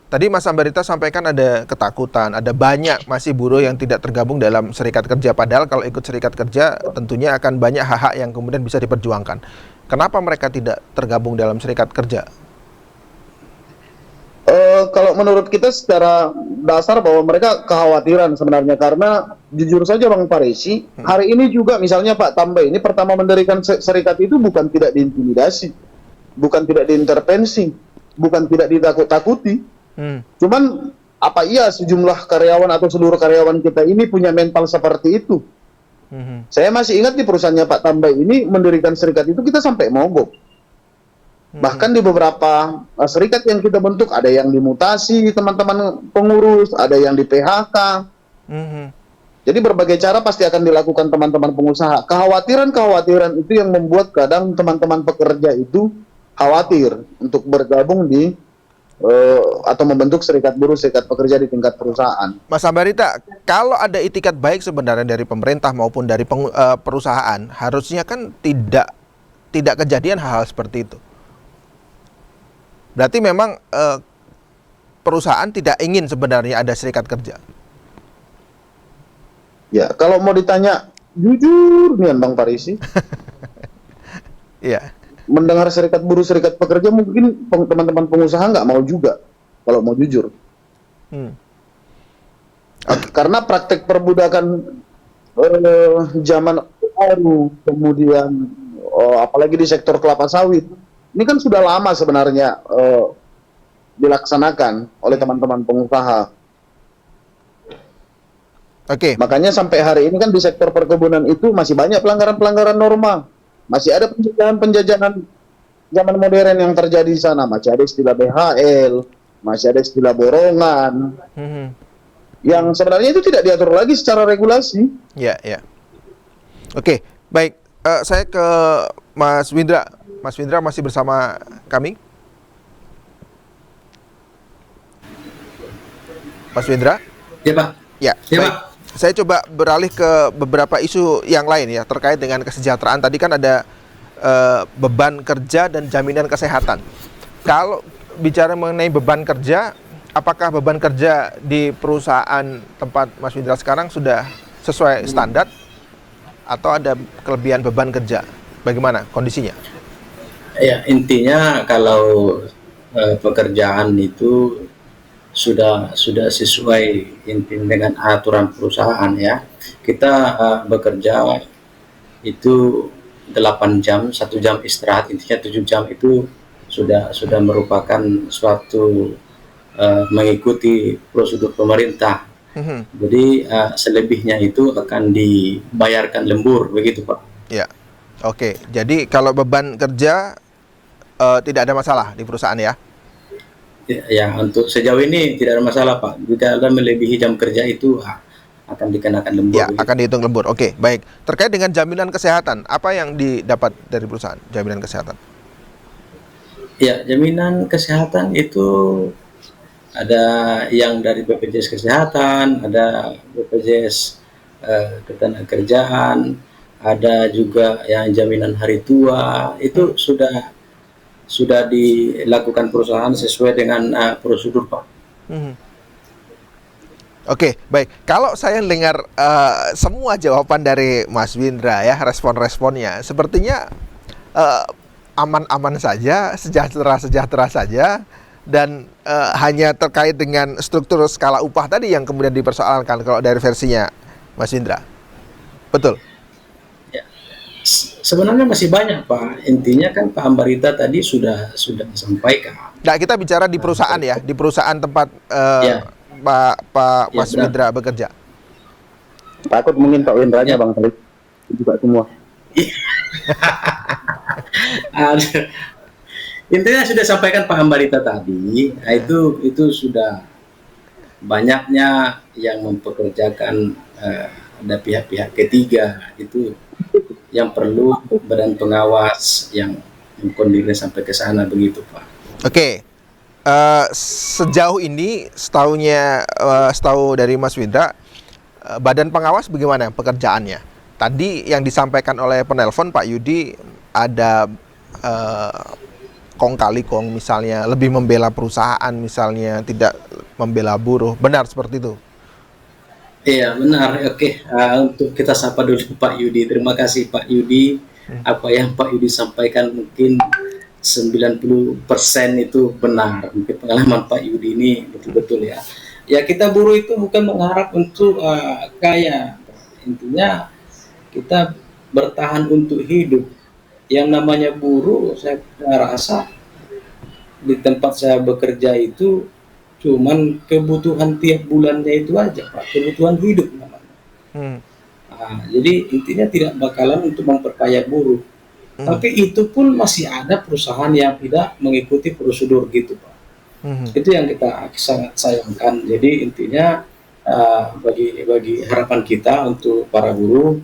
Tadi Mas Ambarita sampaikan ada ketakutan, ada banyak masih buruh yang tidak tergabung dalam serikat kerja. Padahal kalau ikut serikat kerja tentunya akan banyak hak-hak yang kemudian bisa diperjuangkan. Kenapa mereka tidak tergabung dalam serikat kerja? Kalau menurut kita secara dasar bahwa mereka kekhawatiran sebenarnya, karena jujur saja Bang Farisi, hari ini juga misalnya Pak Tambe ini pertama mendirikan serikat itu bukan tidak diintimidasi, bukan tidak diintervensi, bukan tidak ditakut-takuti. Cuman apa iya sejumlah karyawan atau seluruh karyawan kita ini punya mental seperti itu? Saya masih ingat di perusahaannya Pak Tambe ini mendirikan serikat itu kita sampai mogok. Bahkan di beberapa serikat yang kita bentuk ada yang dimutasi teman-teman pengurus, ada yang di PHK. Jadi berbagai cara pasti akan dilakukan teman-teman pengusaha. Kekhawatiran itu yang membuat kadang teman-teman pekerja itu khawatir untuk bergabung di atau membentuk serikat buruh, serikat pekerja di tingkat perusahaan. Mas Ambarita, kalau ada itikat baik sebenarnya dari pemerintah maupun dari perusahaan, harusnya kan tidak kejadian hal-hal seperti itu. Berarti memang perusahaan tidak ingin sebenarnya ada serikat kerja. Ya, kalau mau ditanya jujur nih Bang Farisi. Iya. Mendengar serikat buruh, serikat pekerja mungkin teman-teman pengusaha nggak mau juga kalau mau jujur. Karena praktek perbudakan zaman baru, kemudian apalagi di sektor kelapa sawit. Ini kan sudah lama sebenarnya dilaksanakan oleh teman-teman pengusaha. Oke. Makanya sampai hari ini kan di sektor perkebunan itu masih banyak pelanggaran-pelanggaran norma. Masih ada penjajahan-penjajahan zaman modern yang terjadi di sana. Masih ada istilah BHL, masih ada istilah borongan. Yang sebenarnya itu tidak diatur lagi secara regulasi. Ya, ya. Oke, baik. Saya ke Mas Windra. Mas Windra masih bersama kami? Mas Windra? Ya, Pak. Ya, Ya, baik. Pak. Saya coba beralih ke beberapa isu yang lain ya, terkait dengan kesejahteraan. Tadi kan ada beban kerja dan jaminan kesehatan. Kalau bicara mengenai beban kerja, apakah beban kerja di perusahaan tempat Mas Windra sekarang sudah sesuai standar atau ada kelebihan beban kerja? Bagaimana kondisinya? Ya, intinya kalau pekerjaan itu sudah sesuai dengan aturan perusahaan ya. Kita bekerja itu 8 jam, 1 jam istirahat, intinya 7 jam itu sudah merupakan suatu mengikuti prosedur pemerintah. Jadi selebihnya itu akan dibayarkan lembur, begitu Pak. Ya, oke. Jadi kalau beban kerja tidak ada masalah di perusahaan ya? Ya, untuk sejauh ini tidak ada masalah Pak. Jika ada melebihi jam kerja itu akan dikenakan lembur. Ya, akan dihitung lembur. Oke, baik. Terkait dengan jaminan kesehatan, apa yang didapat dari perusahaan? Jaminan kesehatan? Ya, jaminan kesehatan itu ada yang dari BPJS Kesehatan, ada BPJS Ketenagakerjaan, ada juga yang jaminan hari tua. Itu sudah dilakukan perusahaan sesuai dengan prosedur Pak. Oke, baik. Kalau saya dengar semua jawaban dari Mas Windra ya, respon-responnya, sepertinya aman-aman saja, sejahtera-sejahtera saja, dan hanya terkait dengan struktur skala upah tadi yang kemudian dipersoalkan kalau dari versinya Mas Windra. Betul? Ya. Sebenarnya masih banyak Pak. Intinya kan Pak Ambarita tadi sudah disampaikan. Nah, kita bicara di perusahaan ya, di perusahaan tempat Pak Mas Windra bekerja. Takut mungkin Pak Windranya Bang Salib juga semua. Intinya sudah sampaikan Pak Ambarita tadi, nah itu sudah banyaknya yang mempekerjakan ada pihak-pihak ketiga itu yang perlu badan pengawas yang mengkoordinir sampai ke sana, begitu Pak. Oke. Sejauh ini setahu dari Mas Windra, badan pengawas bagaimana pekerjaannya? Tadi yang disampaikan oleh penelpon Pak Yudi ada kong kali kong misalnya lebih membela perusahaan, misalnya tidak membela buruh. Benar seperti itu? Iya benar. Oke, untuk kita sapa dulu Pak Yudi. Terima kasih Pak Yudi. Apa yang Pak Yudi sampaikan mungkin 90% itu benar. Mungkin pengalaman Pak Yudi ini betul-betul ya. Ya kita buruh itu bukan mengharap untuk kaya. Intinya kita bertahan untuk hidup. Yang namanya buruh, saya rasa di tempat saya bekerja itu cuman kebutuhan tiap bulannya itu aja Pak, kebutuhan hidup namanya. Jadi intinya tidak bakalan untuk memperkaya buruh. Tapi itu pun masih ada perusahaan yang tidak mengikuti prosedur gitu Pak. Itu yang kita sangat sayangkan. Jadi intinya bagi harapan kita untuk para buruh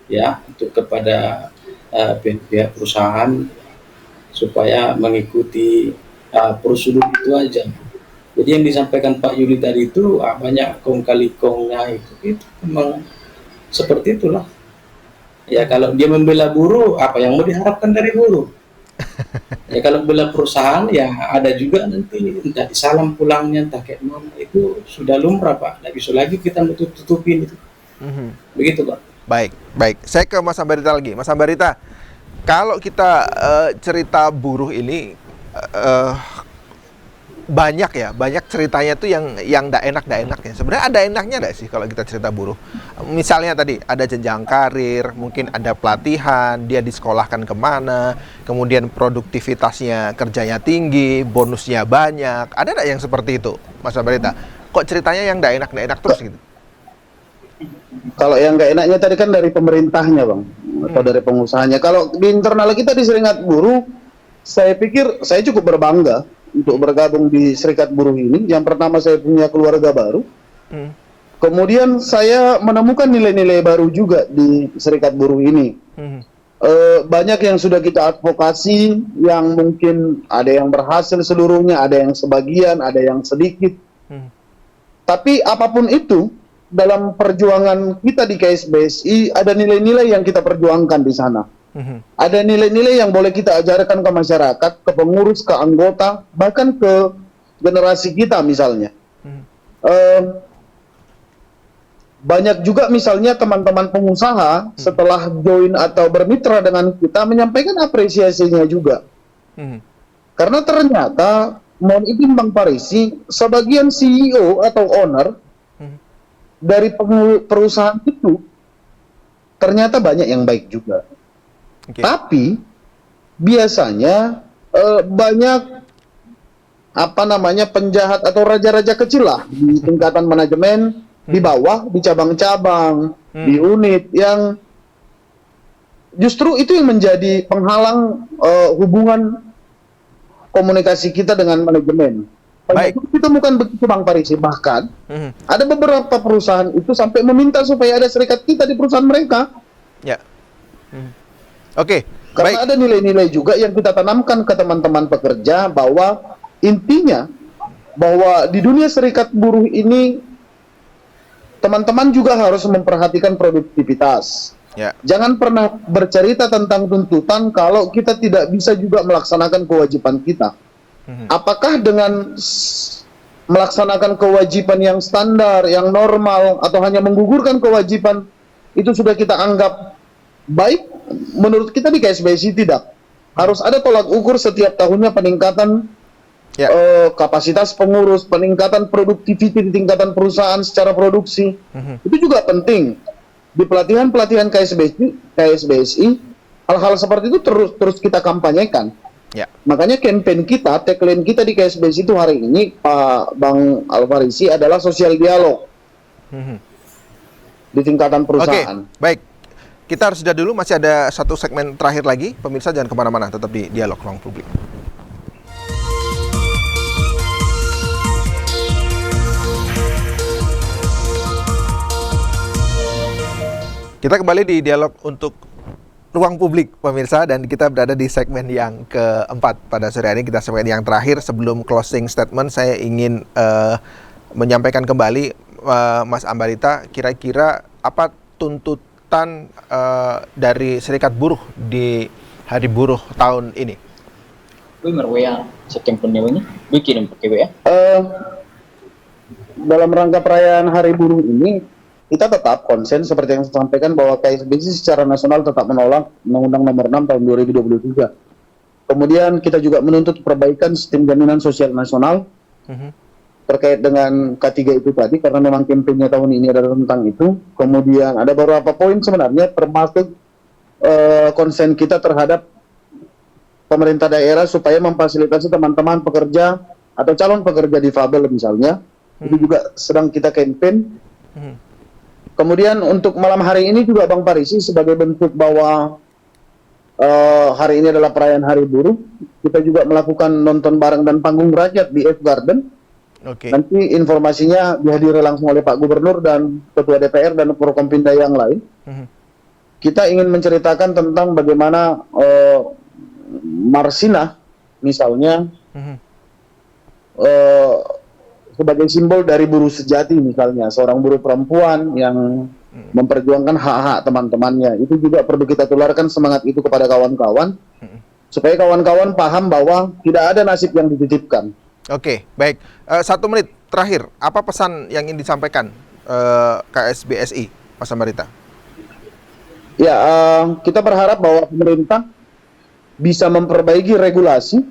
ya, untuk kepada pihak perusahaan supaya mengikuti prosedur itu aja. Jadi yang disampaikan Pak Yudi tadi itu banyak kong kali kongnya itu memang seperti itulah. Ya kalau dia membela buruh, apa yang mau diharapkan dari buruh? Ya kalau bela perusahaan ya ada juga nanti entah disalam pulangnya, entah kayak mana, itu sudah lumrah Pak. Tidak bisa lagi kita tutupin itu. Begitu Pak. Baik. Saya ke Mas Ambarita lagi. Mas Ambarita, kalau kita cerita buruh ini, banyak ceritanya tuh yang nggak enaknya. Sebenarnya ada enaknya nggak sih kalau kita cerita buruh? Misalnya tadi ada jenjang karir, mungkin ada pelatihan, dia disekolahkan kemana, kemudian produktivitasnya kerjanya tinggi, bonusnya banyak. Ada nggak yang seperti itu, Mas Ambarita? Kok ceritanya yang nggak enak terus gitu? Kalau yang nggak enaknya tadi kan dari pemerintahnya, Bang, atau dari pengusahanya. Kalau di internal kita di Serikat Buruh, saya pikir saya cukup berbangga untuk bergabung di Serikat Buruh ini. Yang pertama, saya punya keluarga baru. Kemudian saya menemukan nilai-nilai baru juga di Serikat Buruh ini. Banyak yang sudah kita advokasi, yang mungkin ada yang berhasil seluruhnya, ada yang sebagian, ada yang sedikit. Tapi apapun itu, dalam perjuangan kita di KSBSI, ada nilai-nilai yang kita perjuangkan di sana. Ada nilai-nilai yang boleh kita ajarkan ke masyarakat, ke pengurus, ke anggota, bahkan ke generasi kita misalnya. Banyak juga misalnya teman-teman pengusaha setelah join atau bermitra dengan kita menyampaikan apresiasinya juga. Karena ternyata, mohon izin Bang Parisi, sebagian CEO atau owner dari perusahaan itu ternyata banyak yang baik juga. Tapi biasanya banyak penjahat atau raja-raja kecil lah di tingkatan manajemen, di bawah, di cabang-cabang, di unit yang justru itu yang menjadi penghalang hubungan komunikasi kita dengan manajemen. Baik. Kita bukan begitu Bang Parisi, bahkan ada beberapa perusahaan itu sampai meminta supaya ada serikat kita di perusahaan mereka. Ya. Oke. Karena ada nilai-nilai juga yang kita tanamkan ke teman-teman pekerja, bahwa intinya bahwa di dunia serikat buruh ini teman-teman juga harus memperhatikan produktivitas. Ya. Jangan pernah bercerita tentang tuntutan kalau kita tidak bisa juga melaksanakan kewajiban kita. Apakah dengan melaksanakan kewajiban yang standar, yang normal, atau hanya menggugurkan kewajiban itu sudah kita anggap baik? Menurut kita di KSBSI tidak. Harus ada tolak ukur setiap tahunnya, peningkatan kapasitas pengurus, peningkatan produktiviti di tingkatan perusahaan secara produksi. Itu juga penting. Di pelatihan-pelatihan KSBSI, hal-hal seperti itu terus kita kampanyekan. Ya. Makanya campaign kita, tagline kita di KSBSI itu hari ini, Pak Bang Alfarisi, adalah sosial dialog di tingkatan perusahaan. Oke, baik. Kita harus jeda dulu, masih ada satu segmen terakhir lagi. Pemirsa jangan kemana-mana, tetap di Dialog Ruang Publik. Kita kembali di Dialog untuk Ruang Publik, pemirsa, dan kita berada di segmen yang keempat pada sore hari ini. Kita segmen yang terakhir. Sebelum closing statement, saya ingin menyampaikan kembali, Mas Ambarita, kira-kira apa tuntutan dari Serikat Buruh di Hari Buruh tahun ini? Dalam rangka perayaan Hari Buruh ini, kita tetap konsen seperti yang saya sampaikan bahwa KSBSI secara nasional tetap menolak Undang-Undang Nomor 6 tahun 2023. Kemudian kita juga menuntut perbaikan sistem jaminan sosial nasional terkait dengan K3 itu tadi, karena memang kampanye tahun ini adalah tentang itu. Kemudian ada beberapa poin sebenarnya, termasuk konsen kita terhadap pemerintah daerah supaya memfasilitasi teman-teman pekerja atau calon pekerja difabel misalnya. Itu juga sedang kita campaign. Kemudian untuk malam hari ini juga Bang Parisi, sebagai bentuk bahwa hari ini adalah perayaan Hari Buruh, kita juga melakukan nonton bareng dan panggung rakyat di F Garden. Nanti informasinya dihadiri langsung oleh Pak Gubernur dan Ketua DPR dan Forkompinda yang lain. Kita ingin menceritakan tentang bagaimana Marsina misalnya sebagai simbol dari buruh sejati, misalnya seorang buruh perempuan yang memperjuangkan hak-hak teman-temannya. Itu juga perlu kita tularkan semangat itu kepada kawan-kawan, supaya kawan-kawan paham bahwa tidak ada nasib yang dititipkan. Oke, baik. 1 menit terakhir, apa pesan yang ingin disampaikan KSBSI, Mas Ambarita? Ya, kita berharap bahwa pemerintah bisa memperbaiki regulasi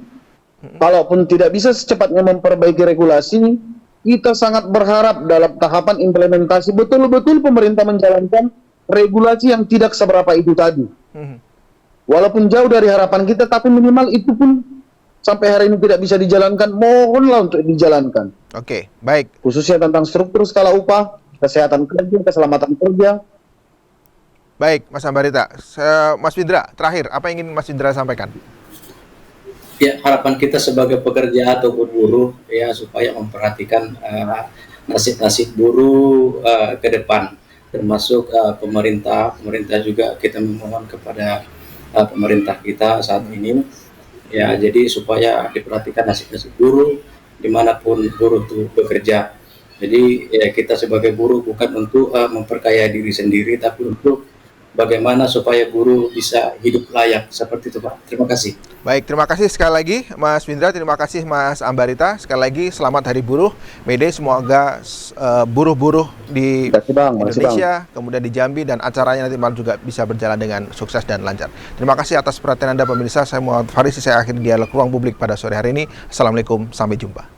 Kalaupun tidak bisa secepatnya memperbaiki regulasi, kita sangat berharap dalam tahapan implementasi betul-betul pemerintah menjalankan regulasi yang tidak seberapa itu tadi. Walaupun jauh dari harapan kita, tapi minimal itu pun sampai hari ini tidak bisa dijalankan, mohonlah untuk dijalankan. Oke, baik. Khususnya tentang struktur skala upah, kesehatan kerja, keselamatan kerja. Baik, Mas Ambarita. Mas Findra, terakhir, apa yang ingin Mas Findra sampaikan? Ya, harapan kita sebagai pekerja ataupun buruh ya supaya memperhatikan nasib-nasib buruh ke depan, termasuk pemerintah juga kita memohon kepada pemerintah kita saat ini ya, jadi supaya diperhatikan nasib-nasib buruh dimanapun buruh itu bekerja. Jadi ya kita sebagai buruh bukan untuk memperkaya diri sendiri, tapi untuk bagaimana supaya buruh bisa hidup layak, seperti itu Pak. Terima kasih. Baik, terima kasih sekali lagi Mas Findra, terima kasih Mas Ambarita. Sekali lagi selamat Hari Buruh. Mayday, semoga buruh-buruh di Indonesia, kemudian di Jambi dan acaranya nanti malam juga bisa berjalan dengan sukses dan lancar. Terima kasih atas perhatian Anda pemirsa. Saya Muhammad Faris, saya akhiri dialog Ruang Publik pada sore hari ini. Assalamualaikum, sampai jumpa.